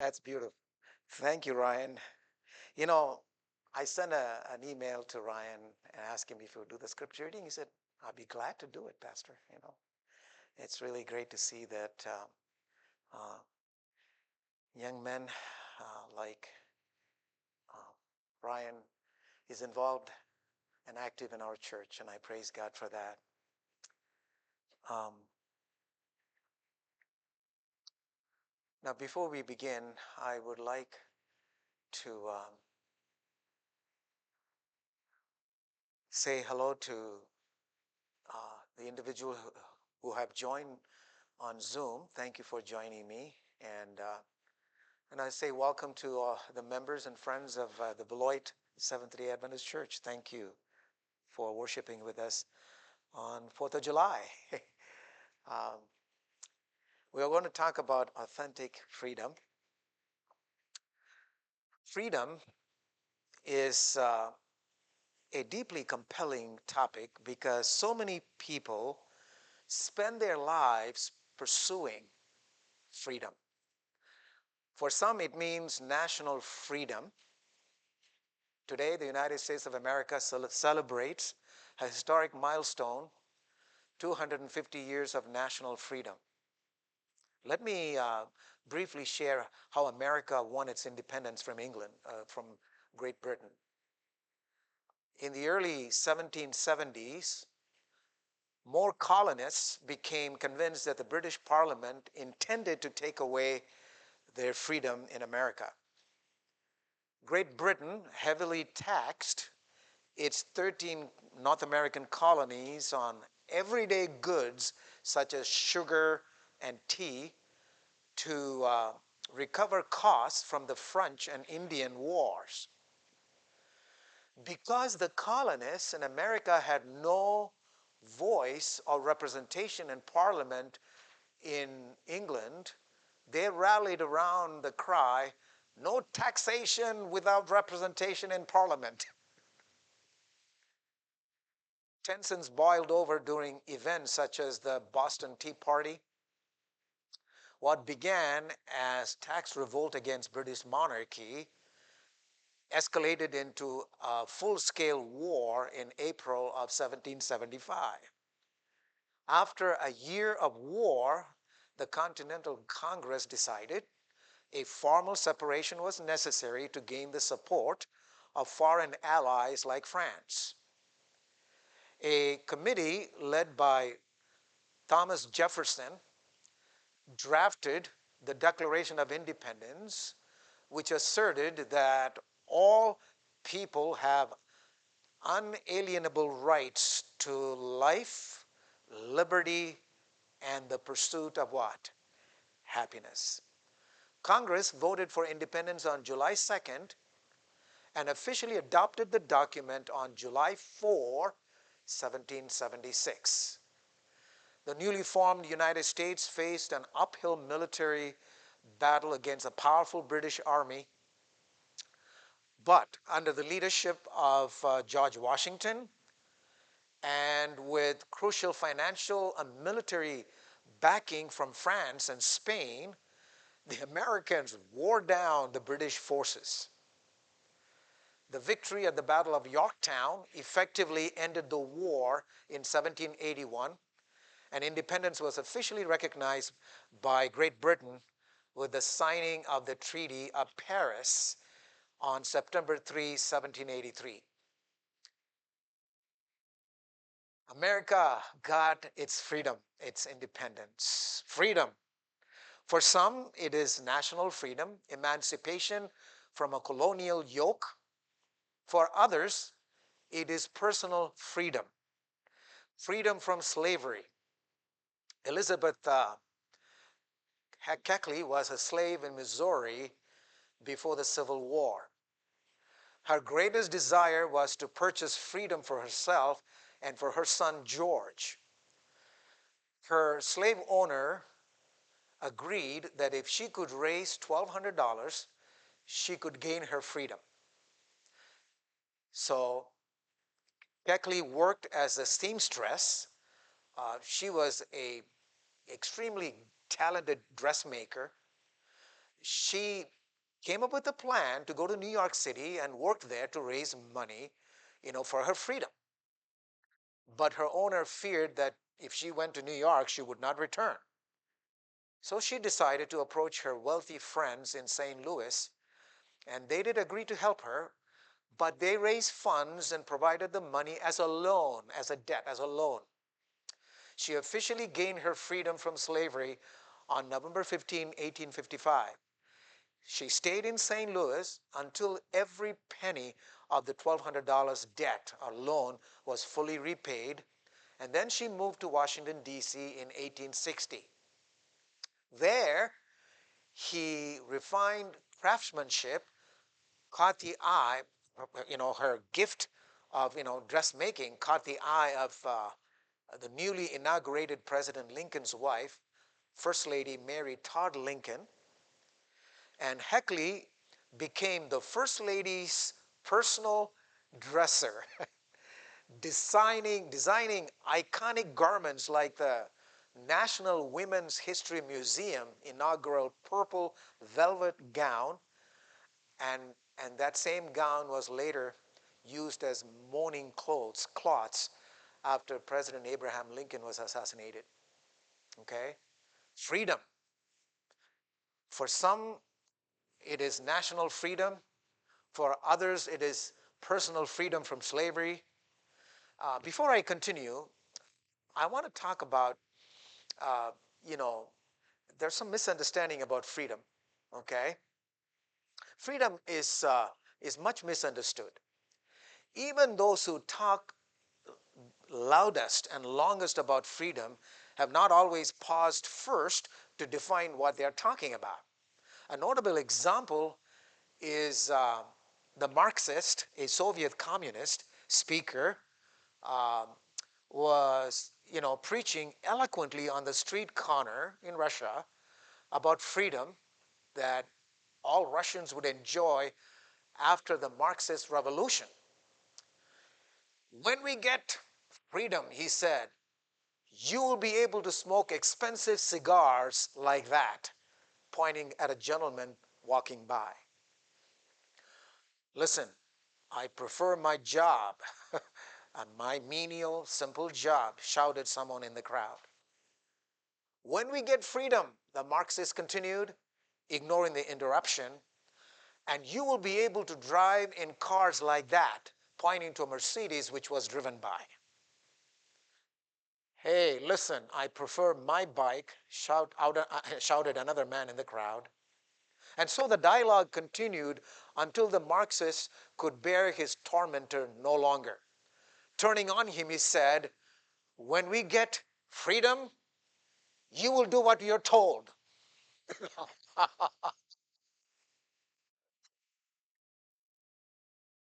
That's beautiful. Thank you, Ryan. You know, I sent an email to Ryan and asked him if he would do the scripture reading. He said, "I'd be glad to do it, Pastor." It's really great to see that uh, young men like uh, Ryan is involved and active in our church, and I praise God for that. Um, Now, before we begin, I would like to say hello to the individual who have joined on Zoom. Thank you for joining me. And I say welcome to the members and friends of the Beloit Seventh-day Adventist Church. Thank you for worshiping with us on 4th of July. um, we are going to talk about authentic freedom. Freedom is a deeply compelling topic because so many people spend their lives pursuing freedom. For some, it means national freedom. Today, the United States of America celebrates a historic milestone, 250 years of national freedom. Let me briefly share how America won its independence from England, from Great Britain. In the early 1770s, more colonists became convinced that the British Parliament intended to take away their freedom in America. Great Britain heavily taxed its 13 North American colonies on everyday goods such as sugar and tea to recover costs from the French and Indian wars. Because the colonists in America had no voice or representation in Parliament in England, they rallied around the cry, "No taxation without representation in Parliament." Tensions boiled over during events such as the Boston Tea Party. What began as tax revolt against British monarchy escalated into a full-scale war in April of 1775. After a year of war, the Continental Congress decided a formal separation was necessary to gain the support of foreign allies like France. A committee led by Thomas Jefferson drafted the Declaration of Independence, which asserted that all people have unalienable rights to life, liberty, and the pursuit of what? Happiness. Congress voted for independence on July 2nd and officially adopted the document on July 4, 1776. The newly formed United States faced an uphill military battle against a powerful British army, but under the leadership of George Washington and with crucial financial and military backing from France and Spain, the Americans wore down the British forces. The victory at the Battle of Yorktown effectively ended the war in 1781, and independence was officially recognized by Great Britain with the signing of the Treaty of Paris on September 3, 1783. America got its freedom, its independence. Freedom. For some, it is national freedom, emancipation from a colonial yoke. For others, it is personal freedom, freedom from slavery. Elizabeth Keckley was a slave in Missouri before the Civil War. Her greatest desire was to purchase freedom for herself and for her son George. Her slave owner agreed that if she could raise $1,200, she could gain her freedom. So Keckley worked as a seamstress. She was a extremely talented dressmaker. She came up with a plan to go to New York City and work there to raise money, for her freedom. But her owner feared that if she went to New York, she would not return. So she decided to approach her wealthy friends in St. Louis, and they did agree to help her, but they raised funds and provided the money as a loan, as a debt, as a loan. She officially gained her freedom from slavery on November 15, 1855. She stayed in St. Louis until every penny of the $1,200 debt or loan was fully repaid, and then she moved to Washington, D.C. in 1860. There, he refined craftsmanship, caught the eye, her gift of, dressmaking caught the eye of the newly inaugurated President Lincoln's wife, First Lady Mary Todd Lincoln, and Heckley became the First Lady's personal dresser, designing iconic garments like the National Women's History Museum inaugural purple velvet gown, and, and that same gown was later used as mourning cloths after President Abraham Lincoln was assassinated. Okay? Freedom. For some, it is national freedom. For others, it is personal freedom from slavery. Before I continue, I want to talk about, uh, you know, there's some misunderstanding about freedom, okay? Freedom is much misunderstood. Even those who talk loudest and longest about freedom have not always paused first to define what they're talking about. A notable example is the Marxist, a Soviet communist speaker, um, was preaching eloquently on the street corner in Russia about freedom that all Russians would enjoy after the Marxist revolution. When we get freedom, he said, you will be able to smoke expensive cigars like that, pointing at a gentleman walking by. Listen, I prefer my job, my menial, simple job, shouted someone in the crowd. When we get freedom, the Marxist continued, ignoring the interruption, and you will be able to drive in cars like that, pointing to a Mercedes which was driven by. Hey, listen, I prefer my bike, shouted another man in the crowd. And so the dialogue continued until the Marxist could bear his tormentor no longer. Turning on him, he said, when we get freedom, you will do what you're told.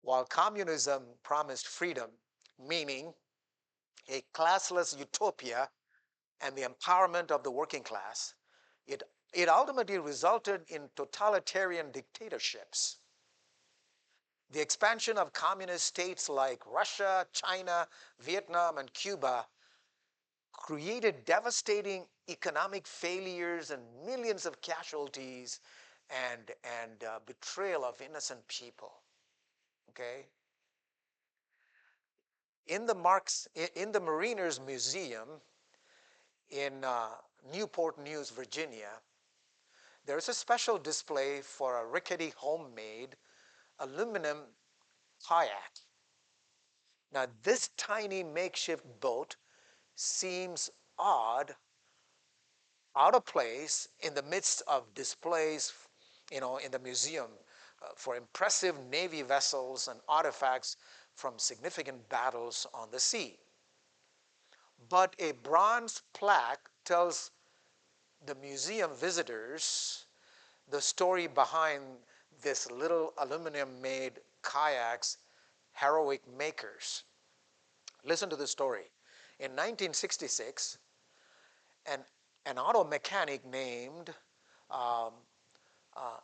While communism promised freedom, meaning a classless utopia and the empowerment of the working class, it, it ultimately resulted in totalitarian dictatorships. The expansion of communist states like Russia, China, Vietnam, and Cuba created devastating economic failures and millions of casualties and betrayal of innocent people. Okay? In the Mariners Museum in Newport News, Virginia, there is a special display for a rickety homemade aluminum kayak. Now, this tiny makeshift boat seems odd, out of place in the midst of displays, in the museum for impressive Navy vessels and artifacts from significant battles on the sea. But a bronze plaque tells the museum visitors the story behind this little aluminum-made kayak's heroic makers. Listen to the story. In 1966, an, an auto mechanic named um,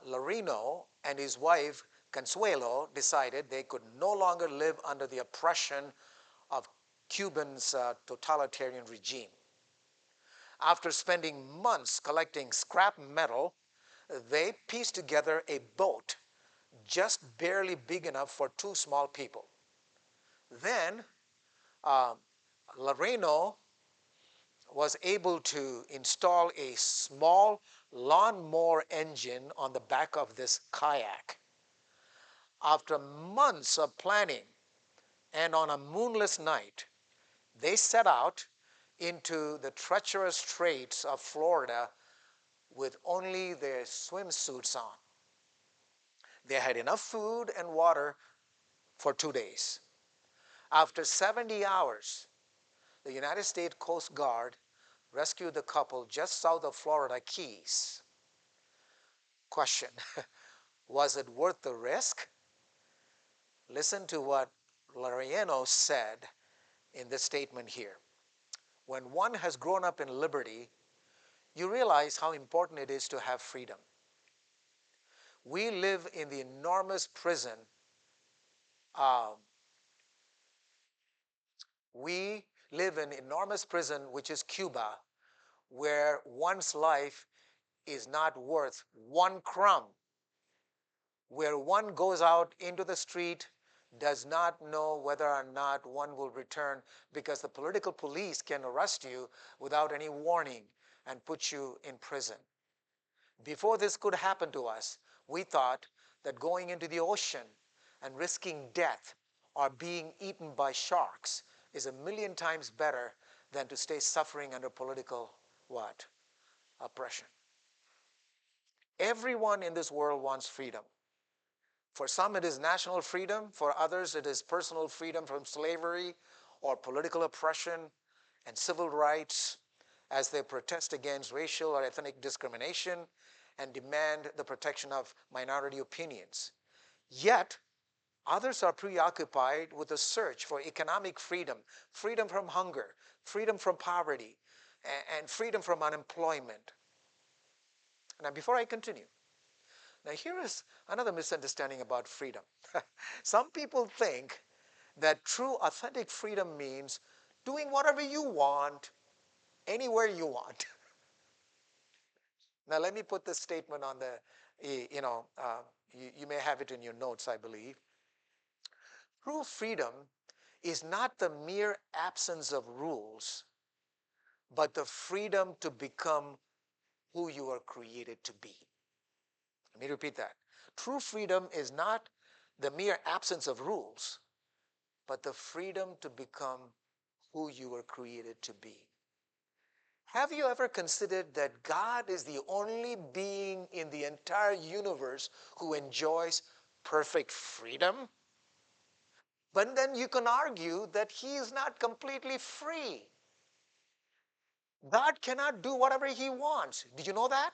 Larino and his wife Consuelo decided they could no longer live under the oppression of Cuba's totalitarian regime. After spending months collecting scrap metal, They pieced together a boat just barely big enough for two small people. Then uh, Loreno was able to install a small lawnmower engine on the back of this kayak. After months of planning and on a moonless night, they set out into the treacherous straits of Florida with only their swimsuits on. They had enough food and water for 2 days. After 70 hours, the United States Coast Guard rescued the couple just south of Florida Keys. Question, was it worth the risk? Listen to what Lariano said in this statement here. When one has grown up in liberty, you realize how important it is to have freedom. We live in the enormous prison. Uh, we live in enormous prison, which is Cuba, where one's life is not worth one crumb, where one goes out into the street, does not know whether or not one will return because the political police can arrest you without any warning and put you in prison. Before this could happen to us, we thought that going into the ocean and risking death or being eaten by sharks is a million times better than to stay suffering under political what? Oppression. Everyone in this world wants freedom. For some, it is national freedom. For others, it is personal freedom from slavery or political oppression and civil rights as they protest against racial or ethnic discrimination and demand the protection of minority opinions. Yet, others are preoccupied with the search for economic freedom, freedom from hunger, freedom from poverty, and freedom from unemployment. Now, before I continue, now here is another misunderstanding about freedom. Some people think that true authentic freedom means doing whatever you want, anywhere you want. Now let me put this statement on the, you may have it in your notes, I believe. True freedom is not the mere absence of rules, but the freedom to become who you are created to be. Let me repeat that. True freedom is not the mere absence of rules, but the freedom to become who you were created to be. Have you ever considered that God is the only being in the entire universe who enjoys perfect freedom? But then you can argue that he is not completely free. God cannot do whatever he wants. Did you know that?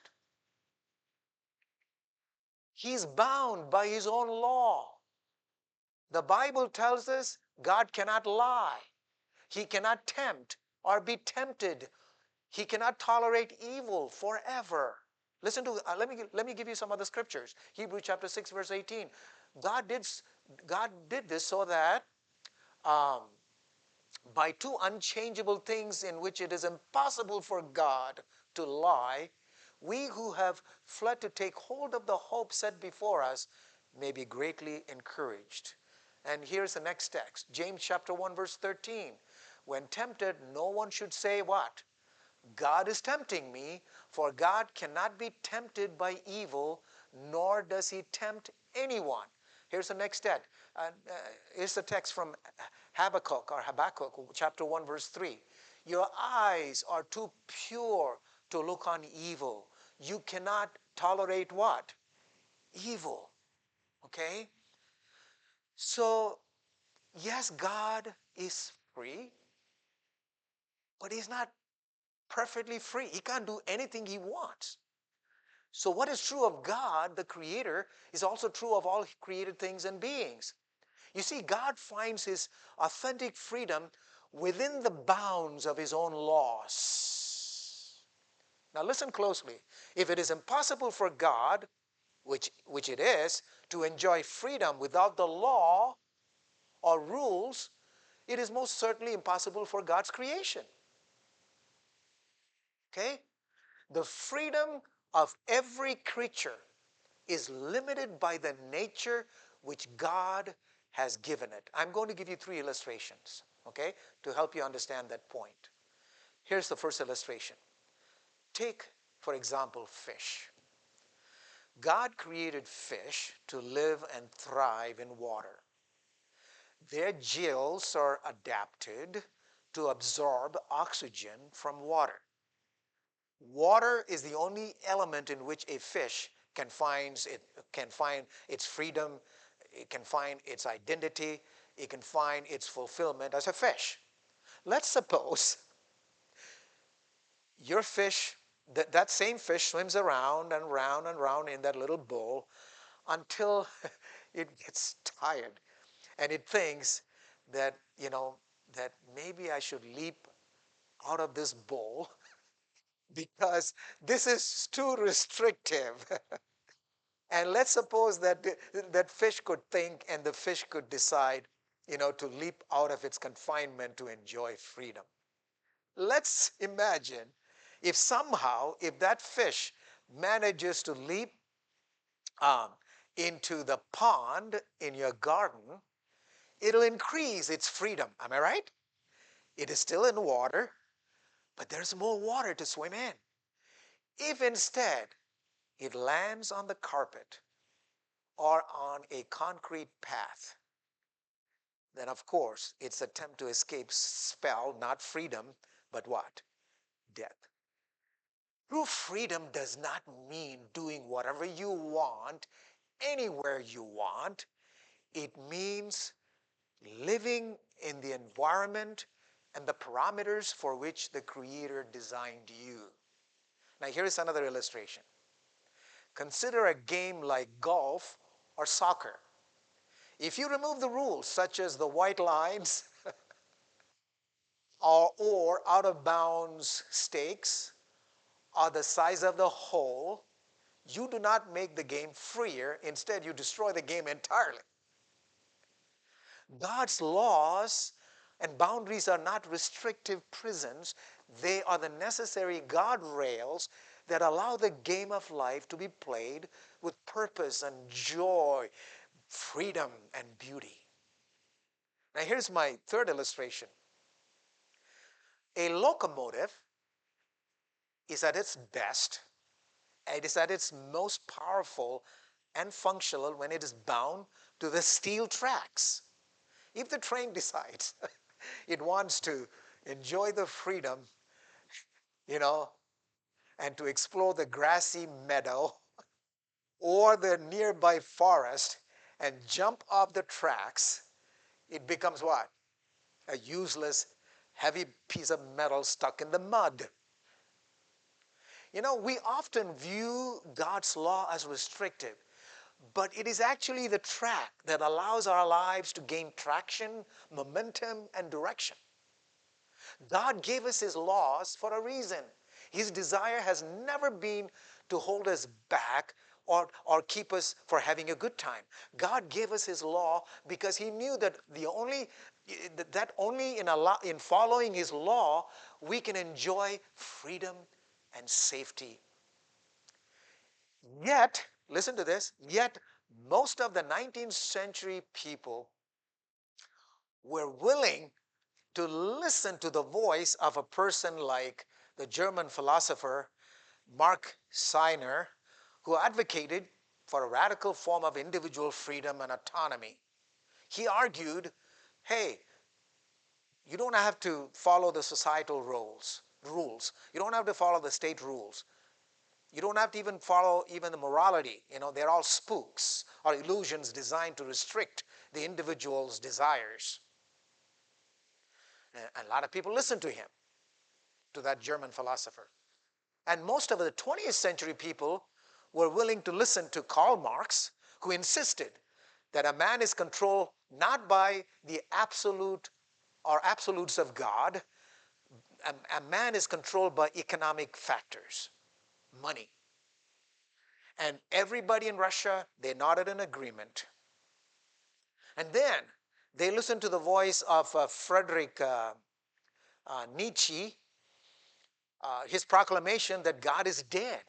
He's bound by his own law. The Bible tells us God cannot lie. He cannot tempt or be tempted. He cannot tolerate evil forever. Listen to, let me give you some other scriptures. Hebrews chapter 6, verse 18. God did this so that um, by two unchangeable things in which it is impossible for God to lie, we who have fled to take hold of the hope set before us may be greatly encouraged. And here's the next text, James chapter 1, verse 13. When tempted, no one should say what? God is tempting me, for God cannot be tempted by evil, nor does he tempt anyone. Here's the next text. Here's the text from Habakkuk, chapter 1, verse 3. Your eyes are too pure to look on evil. You cannot tolerate what? Evil. Okay? So, yes, God is free, but he's not perfectly free. He can't do anything he wants. So what is true of God, the Creator, is also true of all created things and beings. You see, God finds his authentic freedom within the bounds of his own laws. Now listen closely. If it is impossible for God, which it is, to enjoy freedom without the law or rules, it is most certainly impossible for God's creation. Okay? The freedom of every creature is limited by the nature which God has given it. I'm going to give you three illustrations, okay, to help you understand that point. Here's the first illustration. Take, for example, fish. God created fish to live and thrive in water. Their gills are adapted to absorb oxygen from water. Water is the only element in which a fish can find its freedom, it can find its identity, it can find its fulfillment as a fish. Let's suppose your fish, that same fish swims around and round and round in that little bowl until it gets tired and it thinks that, that maybe I should leap out of this bowl because this is too restrictive. And let's suppose that that fish could think and the fish could decide, to leap out of its confinement to enjoy freedom. Let's imagine if somehow, if that fish manages to leap um, into the pond in your garden, it'll increase its freedom. Am I right? It is still in water, but there's more water to swim in. If instead it lands on the carpet or on a concrete path, then of course its attempt to escape spell not freedom, but what? Death. True freedom does not mean doing whatever you want, anywhere you want. It means living in the environment and the parameters for which the Creator designed you. Now here's another illustration. Consider a game like golf or soccer. If you remove the rules, such as the white lines or out of bounds stakes or the size of the hole, you do not make the game freer. Instead, you destroy the game entirely. God's laws and boundaries are not restrictive prisons. They are the necessary guardrails that allow the game of life to be played with purpose and joy, freedom and beauty. Now here's my third illustration. A locomotive is at its best, it is at its most powerful and functional when it is bound to the steel tracks. If the train decides it wants to enjoy the freedom, you know, and to explore the grassy meadow or the nearby forest and jump off the tracks, it becomes what? A useless, heavy piece of metal stuck in the mud. We often view God's law as restrictive, but it is actually the track that allows our lives to gain traction, momentum, and direction. God gave us His laws for a reason. His desire has never been to hold us back or keep us for having a good time. God gave us His law because He knew that only in following His law we can enjoy freedom and safety. Yet, listen to this, yet most of the 19th century people were willing to listen to the voice of a person like the German philosopher Mark Steiner, who advocated for a radical form of individual freedom and autonomy. He argued, hey, you don't have to follow the societal rules. You don't have to follow the state rules. You don't have to even follow even the morality. They're all spooks or illusions designed to restrict the individual's desires. And a lot of people listened to him, to that German philosopher. And most of the 20th century people were willing to listen to Karl Marx, who insisted that a man is controlled not by the absolute or absolutes of God. A man is controlled by economic factors, money. And everybody in Russia, they nodded in agreement. And then they listened to the voice of Friedrich Nietzsche, his proclamation that God is dead.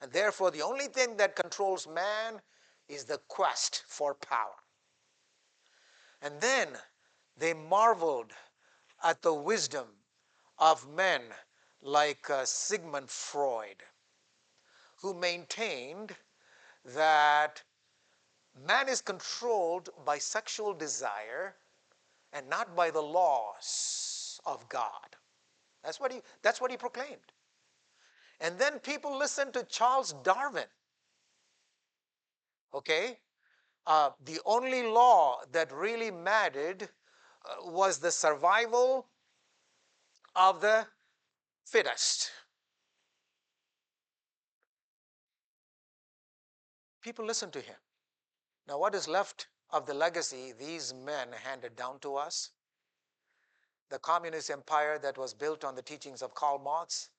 And therefore, the only thing that controls man is the quest for power. And then they marveled at the wisdom of men like Sigmund Freud, who maintained that man is controlled by sexual desire and not by the laws of God. That's what he proclaimed. And then people listened to Charles Darwin. Okay? The only law that really mattered was the survival of the fittest. People listened to him. Now, what is left of the legacy these men handed down to us? The communist empire that was built on the teachings of Karl Marx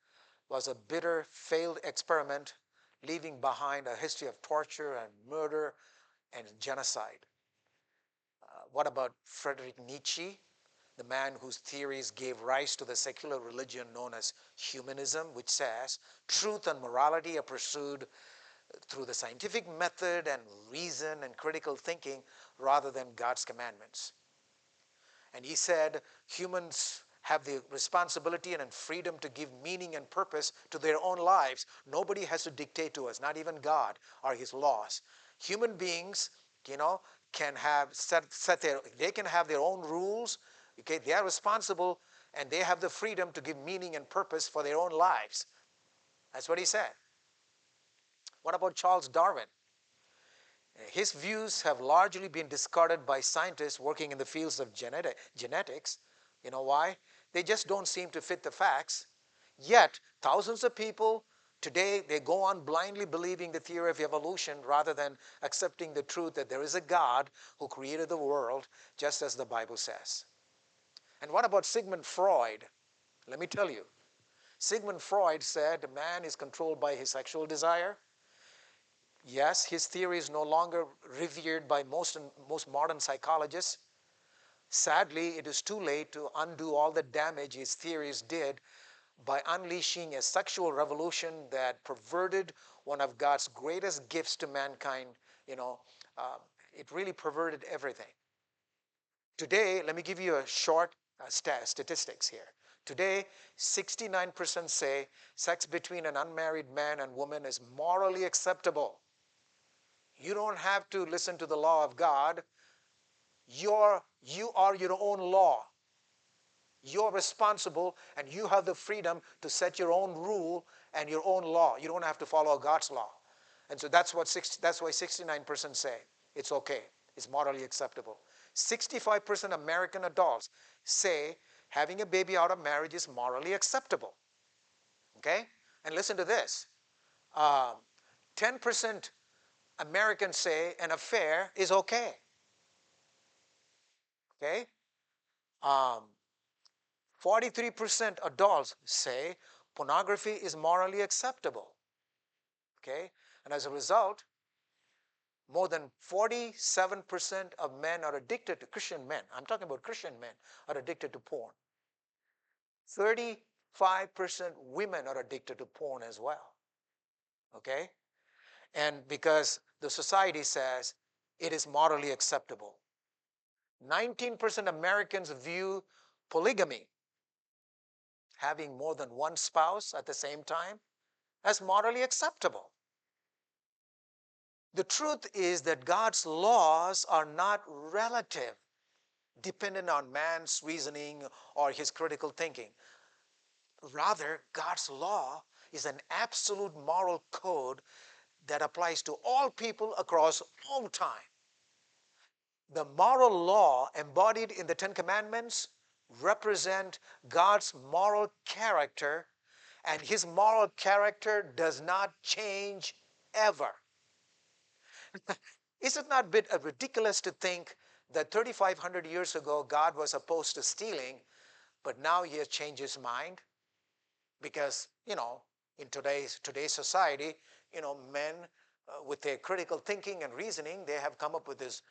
was a bitter, failed experiment, leaving behind a history of torture and murder and genocide. What about Friedrich Nietzsche, the man whose theories gave rise to the secular religion known as humanism, which says truth and morality are pursued through the scientific method and reason and critical thinking rather than God's commandments. And he said humans have the responsibility and freedom to give meaning and purpose to their own lives. Nobody has to dictate to us, not even God or his laws. Human beings, can have they can have their own rules. Okay, they are responsible and they have the freedom to give meaning and purpose for their own lives. That's what he said. What about Charles Darwin? His views have largely been discarded by scientists working in the fields of genetics. You know why? They just don't seem to fit the facts. Yet, thousands of people today, they go on blindly believing the theory of evolution rather than accepting the truth that there is a God who created the world, just as the Bible says. And what about Sigmund Freud? Let me tell you. Sigmund Freud said man is controlled by his sexual desire. Yes, his theory is no longer revered by most modern psychologists. Sadly, it is too late to undo all the damage his theories did by unleashing a sexual revolution that perverted one of God's greatest gifts to mankind. It really perverted everything. Today, let me give you a short statistics here. Today, 69% say sex between an unmarried man and woman is morally acceptable. You don't have to listen to the law of God. You are your own law. You're responsible and you have the freedom to set your own rule and your own law. You don't have to follow God's law. And so that's why 69% say it's okay. It's morally acceptable. 65% American adults say having a baby out of marriage is morally acceptable. Okay? And listen to this. 10% Americans say an affair is okay. Okay? 43% adults say pornography is morally acceptable. Okay? And as a result, more than 47% of men are addicted to Christian men. I'm talking about Christian men are addicted to porn. 35% women are addicted to porn as well. Okay? And because the society says it is morally acceptable. 19% Americans view polygamy, having more than one spouse at the same time, as morally acceptable. The truth is that God's laws are not relative, dependent on man's reasoning or his critical thinking. Rather, God's law is an absolute moral code that applies to all people across all time. The moral law embodied in the Ten Commandments represent God's moral character, and his moral character does not change ever. Is it not a bit ridiculous to think that 3,500 years ago God was opposed to stealing, but now he has changed his mind? Because, in today's society, men with their critical thinking and reasoning, they have come up with this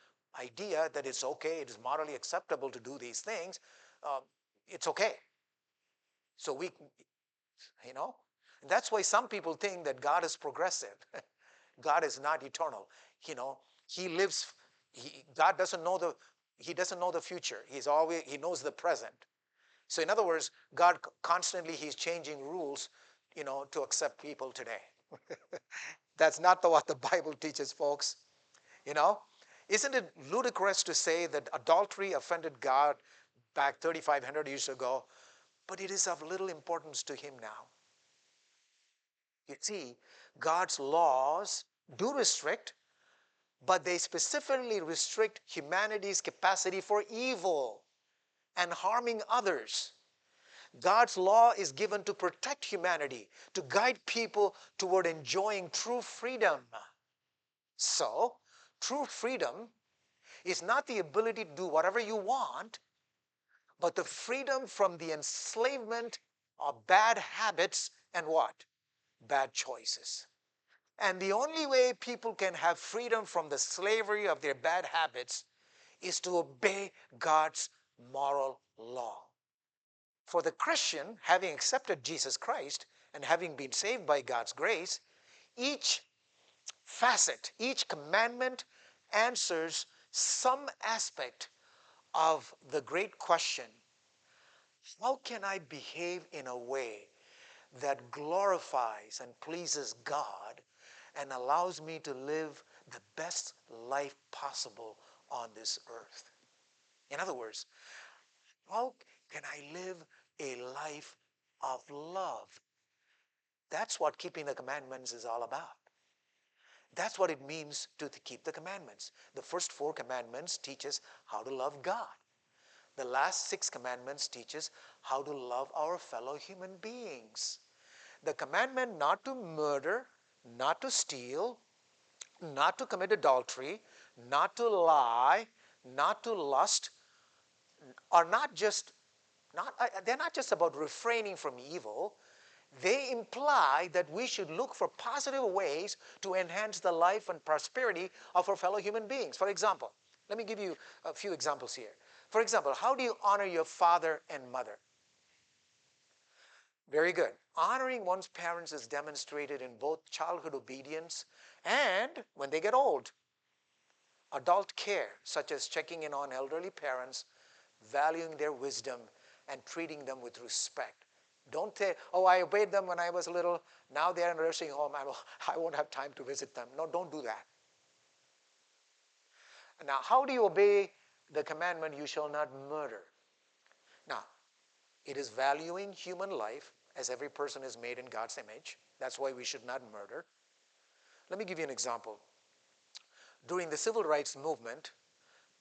idea that it's okay, it is morally acceptable to do these things. It's okay. So and That's why some people think that God is progressive. God is not eternal. You know, he lives, God doesn't know he doesn't know the future. He knows the present. So in other words, God constantly, he's changing rules, to accept people today. That's not what the Bible teaches, folks. You know, isn't it ludicrous to say that adultery offended God back 3,500 years ago, but it is of little importance to him now? You see, God's laws do restrict, but they specifically restrict humanity's capacity for evil and harming others. God's law is given to protect humanity, to guide people toward enjoying true freedom. So, true freedom is not the ability to do whatever you want, but the freedom from the enslavement of bad habits and what? Bad choices. And the only way people can have freedom from the slavery of their bad habits is to obey God's moral law. For the Christian, having accepted Jesus Christ and having been saved by God's grace, each facet, each commandment answers some aspect of the great question: how can I behave in a way that glorifies and pleases God and allows me to live the best life possible on this earth? In other words, how can I live a life of love? That's what keeping the commandments is all about. That's what it means to keep the commandments. The first 4 commandments teach us how to love God. The last 6 commandments teach us how to love our fellow human beings. The commandment not to murder, not to steal, not to commit adultery, not to lie, not to lust, are they're not just about refraining from evil. They imply that we should look for positive ways to enhance the life and prosperity of our fellow human beings. For example, let me give you a few examples here. For example, how do you honor your father and mother? Very good. Honoring one's parents is demonstrated in both childhood obedience and when they get old. Adult care, such as checking in on elderly parents, valuing their wisdom, and treating them with respect. Don't say, oh, I obeyed them when I was little. Now they're in a nursing home. I won't have time to visit them. No, don't do that. Now, how do you obey the commandment, you shall not murder? Now, it is valuing human life, as every person is made in God's image. That's why we should not murder. Let me give you an example. During the civil rights movement,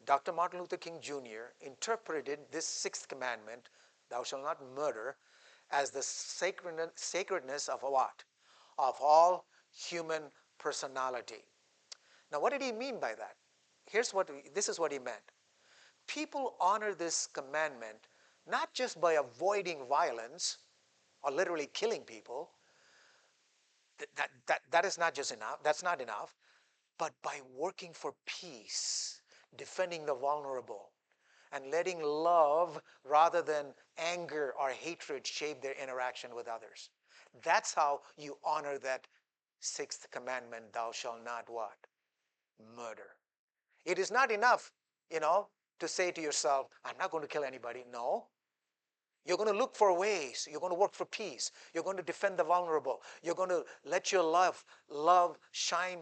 Dr. Martin Luther King Jr. interpreted this 6th commandment, thou shalt not murder, as the sacredness of what? Of all human personality. Now, what did he mean by that? This is what he meant. People honor this commandment not just by avoiding violence or literally killing people. That is not just enough. That's not enough. But by working for peace, defending the vulnerable, and letting love rather than anger or hatred shape their interaction with others. That's how you honor that 6th commandment, thou shalt not what? Murder. It is not enough, to say to yourself, I'm not going to kill anybody. No. You're going to look for ways. You're going to work for peace. You're going to defend the vulnerable. You're going to let your love shine,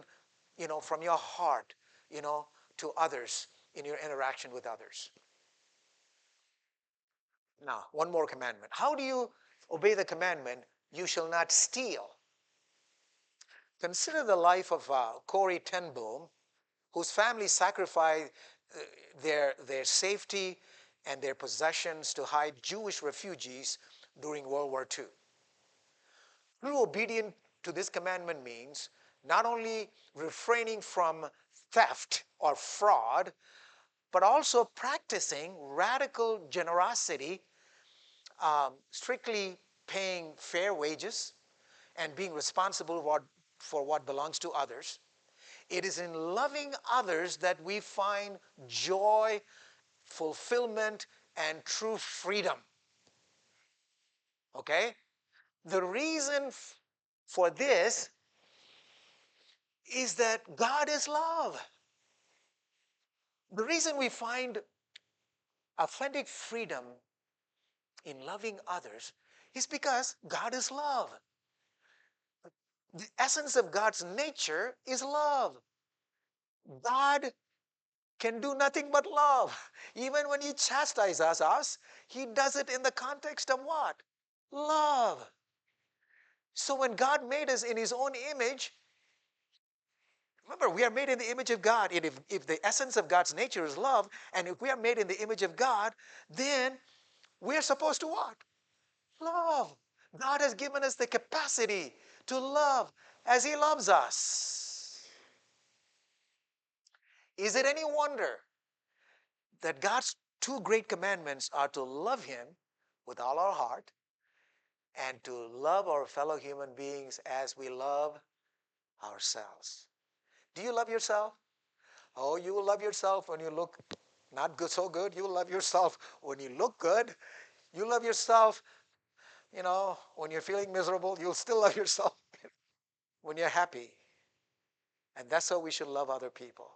from your heart, to others in your interaction with others. Now, one more commandment. How do you obey the commandment, you shall not steal? Consider the life of Corrie ten Boom, whose family sacrificed their safety and their possessions to hide Jewish refugees during World War II. True obedience to this commandment means not only refraining from theft or fraud, but also practicing radical generosity, strictly paying fair wages, and being responsible for what belongs to others. It is in loving others that we find joy, fulfillment, and true freedom. Okay? The reason for this is that God is love. The reason we find authentic freedom in loving others is because God is love. The essence of God's nature is love. God can do nothing but love. Even when He chastises us, He does it in the context of what? Love. So when God made us in His own image, remember, we are made in the image of God. And if the essence of God's nature is love, and if we are made in the image of God, then we are supposed to what? Love. God has given us the capacity to love as He loves us. Is it any wonder that God's two great commandments are to love Him with all our heart and to love our fellow human beings as we love ourselves? Do you love yourself? Oh, you will love yourself when you look not good, so good. You will love yourself when you look good. You love yourself, when you're feeling miserable. You'll still love yourself when you're happy. And that's how we should love other people.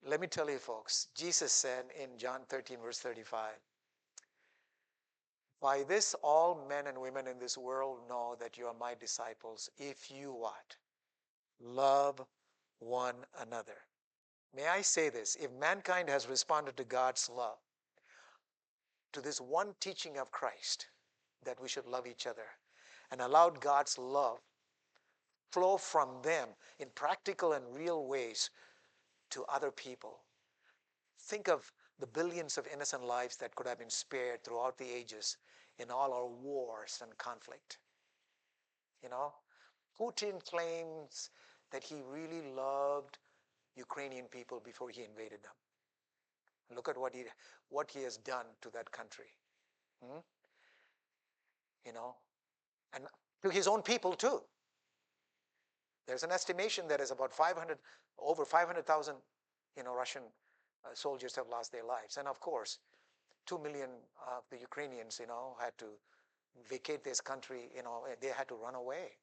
Let me tell you, folks, Jesus said in John 13, verse 35, by this all men and women in this world know that you are my disciples, if you what? Love one another. May I say this, if mankind has responded to God's love, to this one teaching of Christ, that we should love each other, and allowed God's love flow from them in practical and real ways to other people, think of the billions of innocent lives that could have been spared throughout the ages in all our wars and conflict. Putin claims that he really loved Ukrainian people before he invaded them. Look at what he has done to that country. Hmm? And to his own people too. There's an estimation that is about over 500,000, Russian soldiers have lost their lives. And of course, 2 million of the Ukrainians, had to vacate this country, they had to run away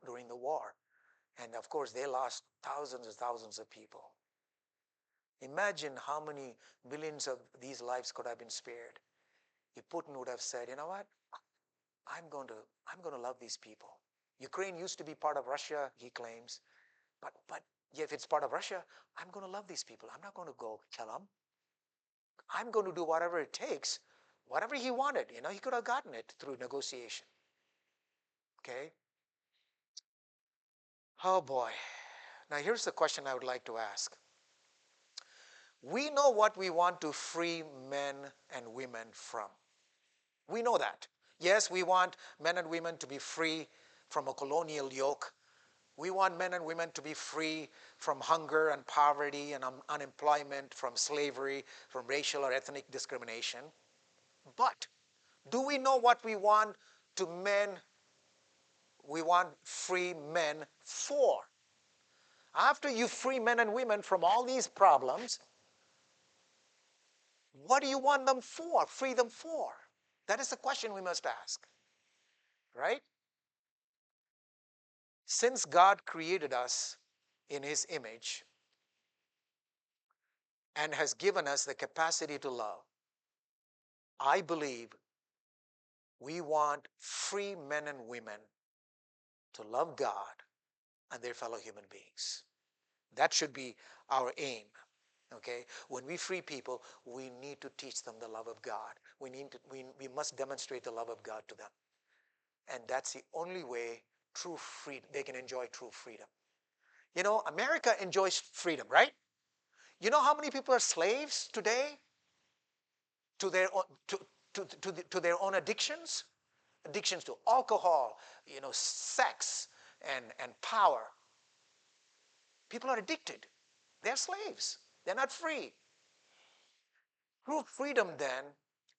during the war. And of course, they lost thousands and thousands of people. Imagine how many millions of these lives could have been spared if Putin would have said, you know what, I'm going to love these people. Ukraine used to be part of Russia, he claims, but if it's part of Russia, I'm going to love these people. I'm not going to go kill them. I'm going to do whatever it takes, whatever he wanted. He could have gotten it through negotiation. Okay? Oh boy. Now here's the question I would like to ask. We know what we want to free men and women from. We know that. Yes, we want men and women to be free from a colonial yoke. We want men and women to be free from hunger and poverty and unemployment, from slavery, from racial or ethnic discrimination. But do we know what we want we want free men for? After you free men and women from all these problems, what do you want them for? Free them for? That is the question we must ask, right? Since God created us in His image and has given us the capacity to love, I believe we want free men and women to love God and their fellow human beings. That should be our aim. Okay? When we free people, we need to teach them the love of God. We must demonstrate the love of God to them. And that's the only way they can enjoy true freedom. America enjoys freedom, right? You know how many people are slaves today to their own, to their own addictions? Addictions to alcohol, sex, and power. People are addicted. They're slaves. They're not free. True freedom, then,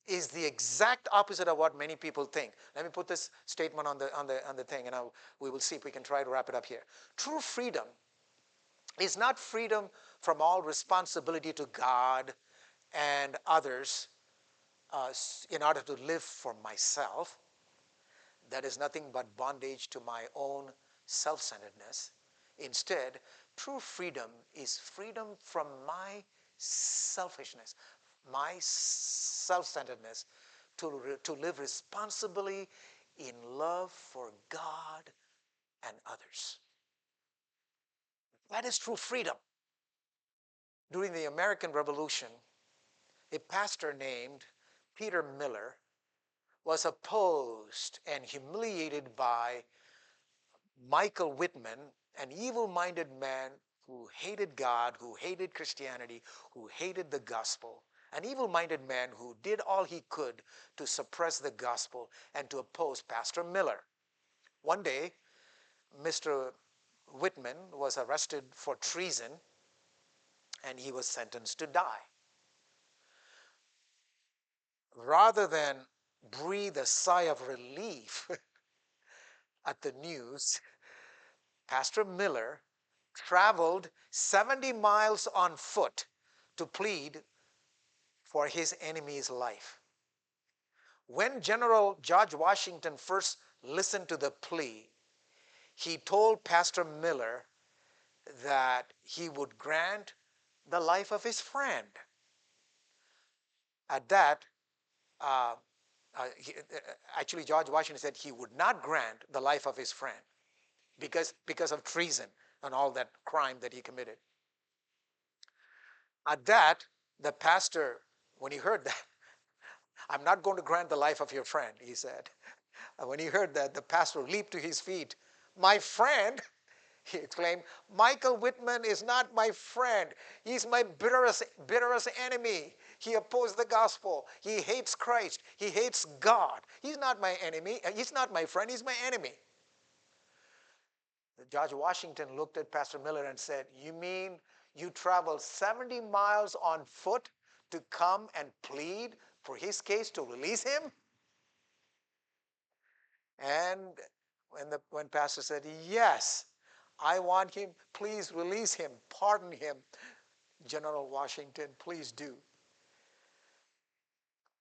is the exact opposite of what many people think. Let me put this statement on the thing, and we will see if we can try to wrap it up here. True freedom is not freedom from all responsibility to God and others in order to live for myself. that is nothing but bondage to my own self-centeredness. Instead, true freedom is freedom from my selfishness, my self-centeredness, to live responsibly in love for God and others. That is true freedom. During the American Revolution, a pastor named Peter Miller was opposed and humiliated by Michael Whitman, an evil-minded man who hated God, who hated Christianity, who hated the gospel, an evil-minded man who did all he could to suppress the gospel and to oppose Pastor Miller. One day, Mr. Whitman was arrested for treason and he was sentenced to die. Rather than breathe a sigh of relief at the news, Pastor Miller traveled 70 miles on foot to plead for his enemy's life. When General George Washington first listened to the plea, he told Pastor Miller that he would grant the life of his friend. At that, uh, he, actually, George Washington said he would not grant the life of his friend because of treason and all that crime that he committed. At that, the pastor, when he heard that, I'm not going to grant the life of your friend, he said. And when he heard that, the pastor leaped to his feet. My friend, he exclaimed, Michael Whitman is not my friend. He's my bitterest enemy. He opposed the gospel. He hates Christ. He hates God. He's not my enemy. He's not my friend. He's my enemy. George Washington looked at Pastor Miller and said, you mean you traveled 70 miles on foot to come and plead for his case to release him? And when Pastor said, yes, I want him, please release him, pardon him, General Washington, please do.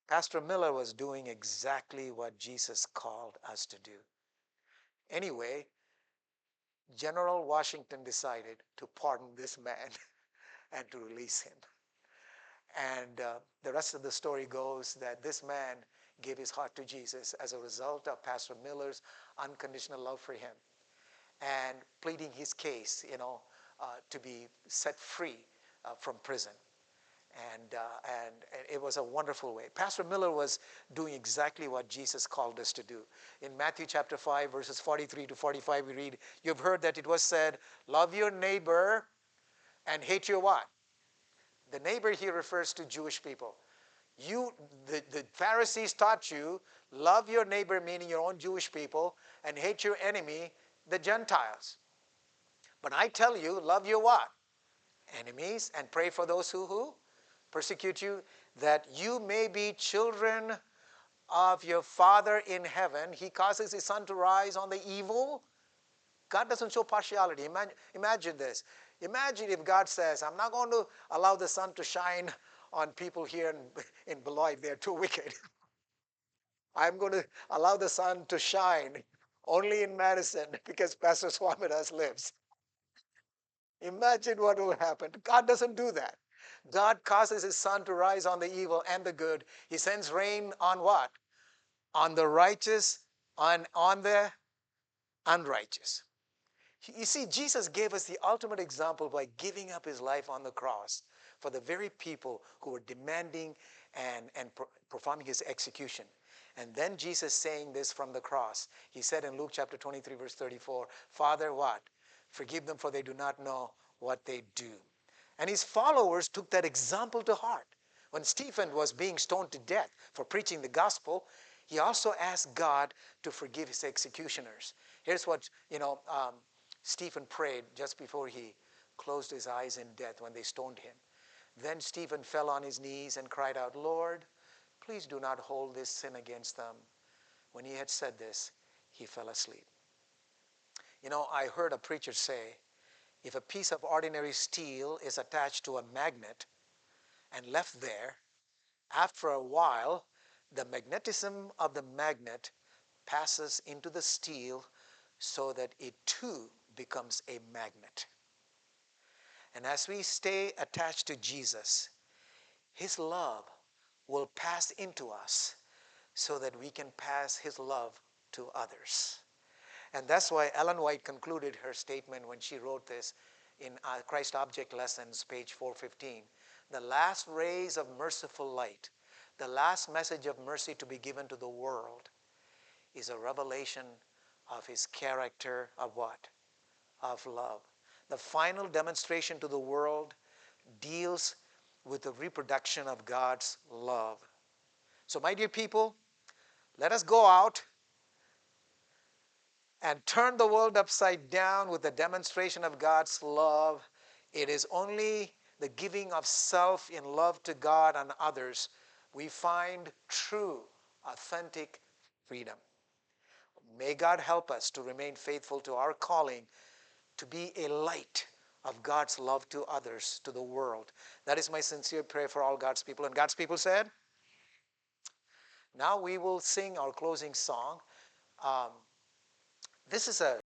Pastor Miller was doing exactly what Jesus called us to do. Anyway, General Washington decided to pardon this man and to release him. And the rest of the story goes that this man gave his heart to Jesus as a result of Pastor Miller's unconditional love for him and pleading his case, to be set free from prison. And it was a wonderful way. Pastor Miller was doing exactly what Jesus called us to do. In Matthew chapter 5, verses 43 to 45, we read, you've heard that it was said, love your neighbor and hate your what? The neighbor here refers to Jewish people. The Pharisees taught you, love your neighbor, meaning your own Jewish people, and hate your enemy, the Gentiles. But I tell you, love your what? Enemies, and pray for those who persecute you, that you may be children of your Father in heaven. He causes his sun to rise on the evil. God doesn't show partiality. Imagine this. Imagine if God says, I'm not going to allow the sun to shine on people here in Beloit. They're too wicked. I'm going to allow the sun to shine only in Madison because Pastor Swamidass lives. Imagine what will happen. God doesn't do that. God causes his sun to rise on the evil and the good. He sends rain on what? On the righteous, on the unrighteous. You see, Jesus gave us the ultimate example by giving up his life on the cross for the very people who were demanding and performing his execution. And then Jesus saying this from the cross. He said in Luke chapter 23, verse 34, Father, what? Forgive them, for they do not know what they do. And his followers took that example to heart. When Stephen was being stoned to death for preaching the gospel, he also asked God to forgive his executioners. Here's what, Stephen prayed just before he closed his eyes in death when they stoned him. Then Stephen fell on his knees and cried out, Lord, please do not hold this sin against them. When he had said this, he fell asleep. I heard a preacher say, if a piece of ordinary steel is attached to a magnet and left there, after a while, the magnetism of the magnet passes into the steel so that it too becomes a magnet. And as we stay attached to Jesus, His love will pass into us so that we can pass His love to others. And that's why Ellen White concluded her statement when she wrote this in Christ Object Lessons, page 415. The last rays of merciful light, the last message of mercy to be given to the world, is a revelation of His character of what? Of love. The final demonstration to the world deals with the reproduction of God's love. So, my dear people, let us go out and turn the world upside down with the demonstration of God's love. It is only the giving of self in love to God and others we find true, authentic freedom. May God help us to remain faithful to our calling to be a light of God's love to others, to the world. That is my sincere prayer for all God's people. And God's people said, now we will sing our closing song. This is a